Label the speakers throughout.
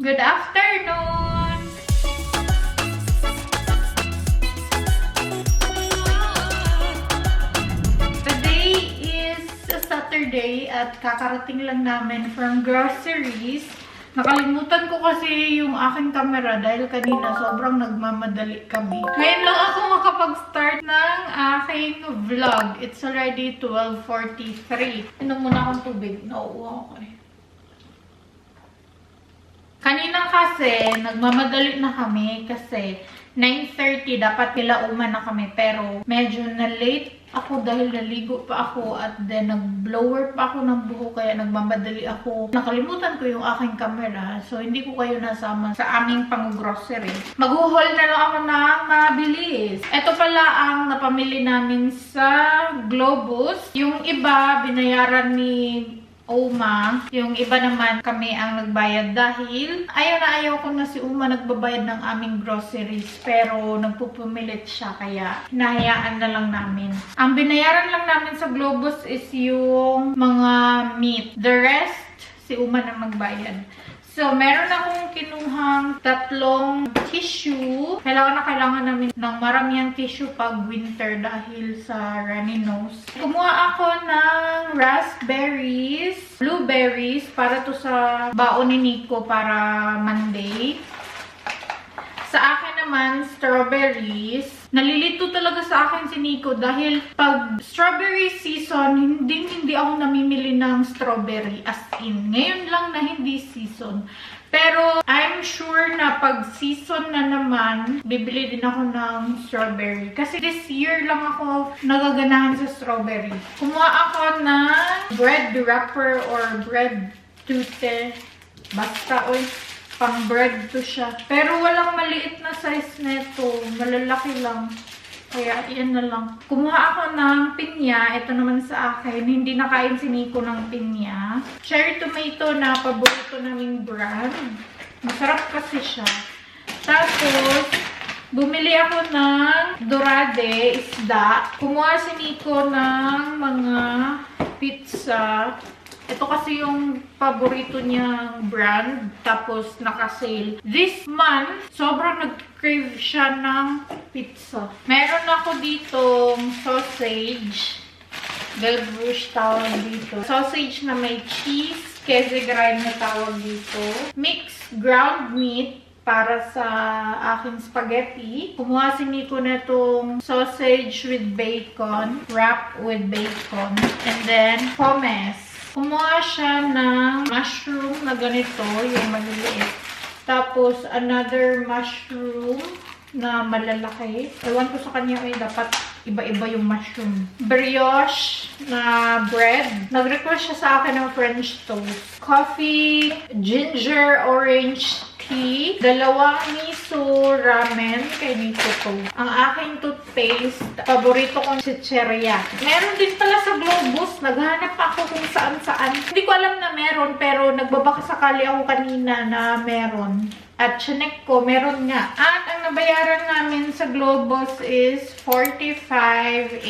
Speaker 1: Good afternoon! Today is Saturday at kakarating lang namin from groceries. Nakalimutan ko kasi yung aking camera dahil kanina sobrang nagmamadali kami. Ngayon lang ako makapag-start ng aking vlog. It's already 12:43. Inom muna akong tubig. Nauuwa ako eh. Kanina kasi, nagmamadali na kami kasi 9:30 dapat kilauman na kami pero medyo na-late ako dahil naligo pa ako at then nag-blower pa ako ng buhok kaya nagmamadali ako. Nakalimutan ko yung aking camera so hindi ko kayo nasama sa aming pang-grocery. Mag-haul na lang ako ng mabilis. Ito pala ang napamili namin sa Globus. Yung iba, binayaran ni Uma. Yung iba naman kami ang nagbayad dahil ayaw ko na si Uma nagbabayad ng aming groceries pero nagpupumilit siya kaya hinahayaan na lang namin. Ang binayaran lang namin sa Globus is yung mga meat. The rest, si Uma na magbayad. So, meron akong kinuhang 3 tissue. Kailangan namin ng maraming tissue pag winter dahil sa runny nose. Kumuha ako ng raspberries, blueberries para to sa baon ni Nico para Monday. Sa akin naman, strawberries. Nalilito talaga sa akin si Nico dahil pag strawberry season, hindi ako namimili ng strawberry as in. Ngayon lang na hindi season. Pero I'm sure na pag season na naman, bibili din ako ng strawberry. Kasi this year lang ako nagaganahan sa strawberry. Kumuha ako ng bread wrapper or bread tute. Basta, oy. Pang bread to siya. Pero walang maliit na size neto. Malalaki lang. Kaya, iyan na lang. Kumuha ako ng pinya. Ito naman sa akin. Hindi nakain si Nico ng pinya. Cherry tomato na paborito naming brand. Masarap kasi siya. Tapos, bumili ako ng dorade, isda. Kumuha si Nico ng mga pizza. Ito kasi yung paborito niyang brand. Tapos, naka-sale. This month, sobrang nag-crave siya ng pizza. Meron ako ditong sausage. Belbrush tawag dito. Sausage na may cheese. Queso grind na tawag dito. Mixed ground meat para sa aking spaghetti. Kumuha si Nico na itong sausage with bacon. Wrap with bacon. And then, pommes. Kumuha siya ng mushroom na ganito, yung maliliit. Tapos, another mushroom na malalaki. Ewan ko sa kanya, ay dapat iba-iba yung mushroom. Brioche na bread. Nag-request siya sa akin ng French toast. Coffee, ginger, orange tea. 2 miso ramen kay Nico to. Ang aking toothpaste, paborito kong si Cheria. Meron din pala sa Globus. Naghanap ako kung saan-saan. Hindi ko alam na meron, pero nagbabaka sakali ako kanina na meron. At chinek ko, meron nga. At ang nabayaran namin sa Globus is 45.18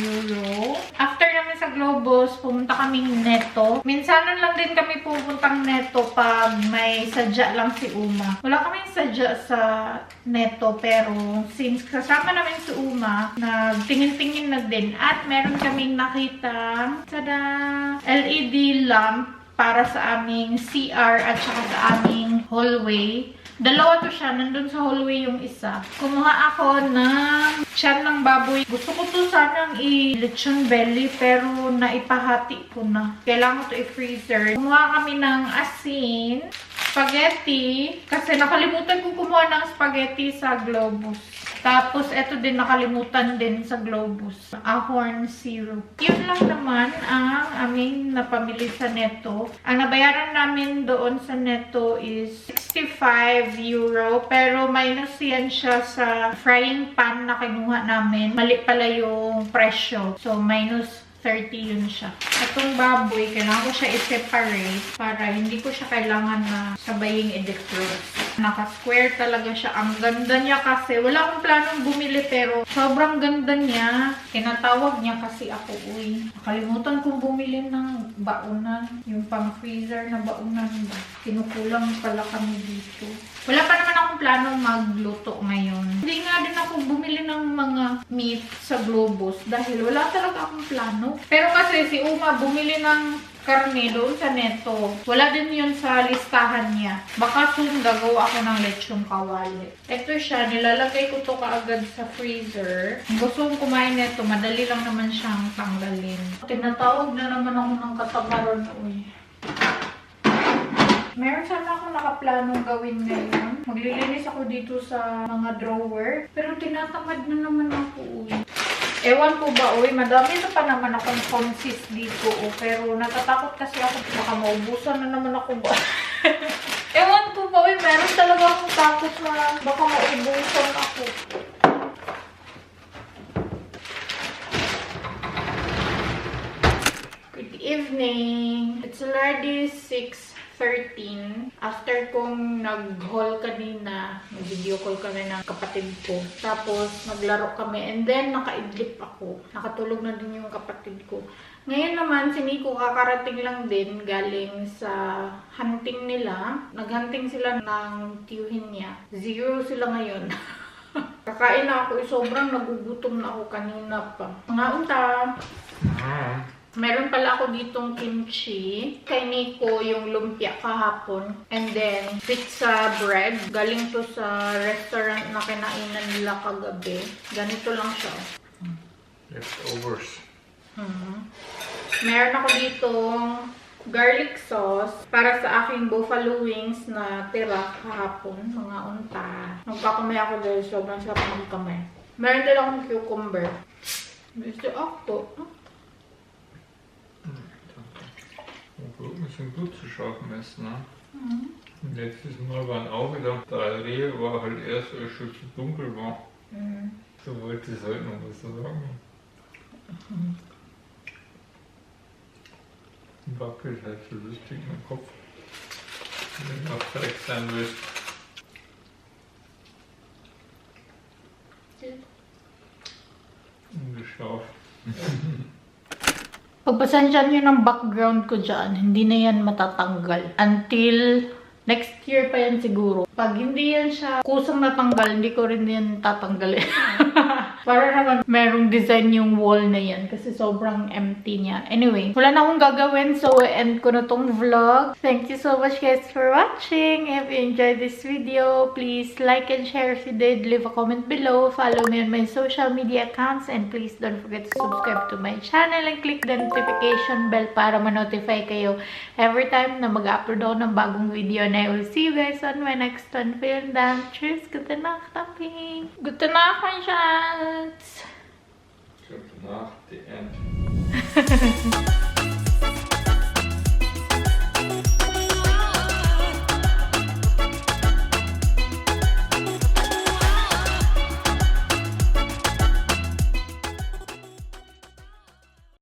Speaker 1: euro. After namin sa Globus, pumunta kaming Netto. Minsanan lang din kami pupuntang Netto pag may sadya lang si Uma. Wala kaming sadya sa Netto, pero since kasama namin si Uma, nagtingin-tingin na din. At meron kaming nakita, tada, LED lamp para sa aming CR at saka sa aming hallway. 2 to siya. Nandun sa hallway yung isa. Kumuha ako ng tiyan ng baboy. Gusto ko to sanang i-lechon belly pero naipahati ko na. Kailangan ko to i-freezer. Kumuha kami ng asin, spaghetti. Kasi nakalimutan ko kumuha ng spaghetti sa Globus. Tapos, eto din nakalimutan din sa Globus. Ahorn syrup. Yun lang naman ang aming napamili sa Netto. Ang nabayaran namin doon sa Netto is 65 euro. Pero minus yan siya sa frying pan na kinuha namin. Mali pala yung presyo. So, minus 30 yun siya. Itong baboy, kailangan ko siya i-separate para hindi ko siya kailangan na sabaying i-defrost. Naka-square talaga siya. Ang ganda niya kasi. Wala akong planong bumili pero sobrang ganda niya. Tinatawag niya kasi ako, uy. Nakalimutan kong bumili ng baunan. Yung pang-freezer na baunan ba. Kinukulang pala kami dito. Wala pa naman akong planong magluto ngayon. Hindi nga din ako bumili ng mga meat sa Globus dahil wala talaga akong plano. Pero kasi si Uma bumili ng karne doon sa Neto. Wala din yun sa listahan niya. Baka soon gagawa ako ng lechong kawali. Ito siya, nilalagay ko to kaagad sa freezer. Kung gusto kong kumain nito, madali lang naman siyang tanggalin. Tinatawag na naman ako ng katamaron. Uy. Meron sana ako nakaplanong gawin ngayon. Maglilinis ako dito sa mga drawer. Pero tinatamad na naman ako, uy. Ewan ko ba, uy, madami na pa naman akong consist dito, pero natatakot kasi ako, baka maubusan na naman ako ba. Ewan ko ba, uy, meron talaga akong takot na baka maubusan ako. Good evening. It's already 6:13. After kong nag-haul kanina, nag-video call kami ng kapatid ko. Tapos, naglaro kami. And then, nakaidlip ako. Nakatulog na din yung kapatid ko. Ngayon naman, si Nico kakarating lang din galing sa hunting nila. Naghunting sila ng tiyuhin niya. 0 sila ngayon. Kakain na ako. Sobrang nagugutom na ako kanina pa. Mga unta. Meron pala ako ditong kimchi. Kay Nico yung lumpia kahapon. And then, pizza bread. Galing to sa restaurant na kinainan nila kagabi. Ganito lang siya.
Speaker 2: Leftovers.
Speaker 1: Meron ako ditong garlic sauce para sa aking buffalo wings na tira kahapon. Mga unta. Nagkakamay ako dahil sobrang sarap magkamay. Meron din akong cucumber. Gusto ako.
Speaker 2: Ein bisschen gut zu schaffen ist, ne? Und letztes Mal waren auch wieder 3 Rehe, war halt erst, als schon zu dunkel war. So wollte es halt noch was sagen. Wackelt halt so lustig im Kopf. Wenn du auf Dreck sein willst. Ungeschafft.
Speaker 1: Pagpasensyahan nyo ng background ko dyan, hindi na yan matatanggal. Until next year pa yan siguro. Pag hindi yan siya kusang natanggal, hindi ko rin yan tatanggalin. Para naman merong design yung wall na yan kasi sobrang empty niya. Anyway, wala na akong gagawin so end ko na tong vlog. Thank you so much guys for watching. If you enjoyed this video, please like and share if you did. Leave a comment below. Follow me on my social media accounts and please don't forget to subscribe to my channel and click the notification bell para ma-notify kayo every time na mag-upload ako ng bagong video. And I will see you guys on my next one. Vielen Dank. Tschüss. Gute Nacht, Tapping. Gute Nacht, mein Schatz.
Speaker 2: Gute Nacht, die Ente.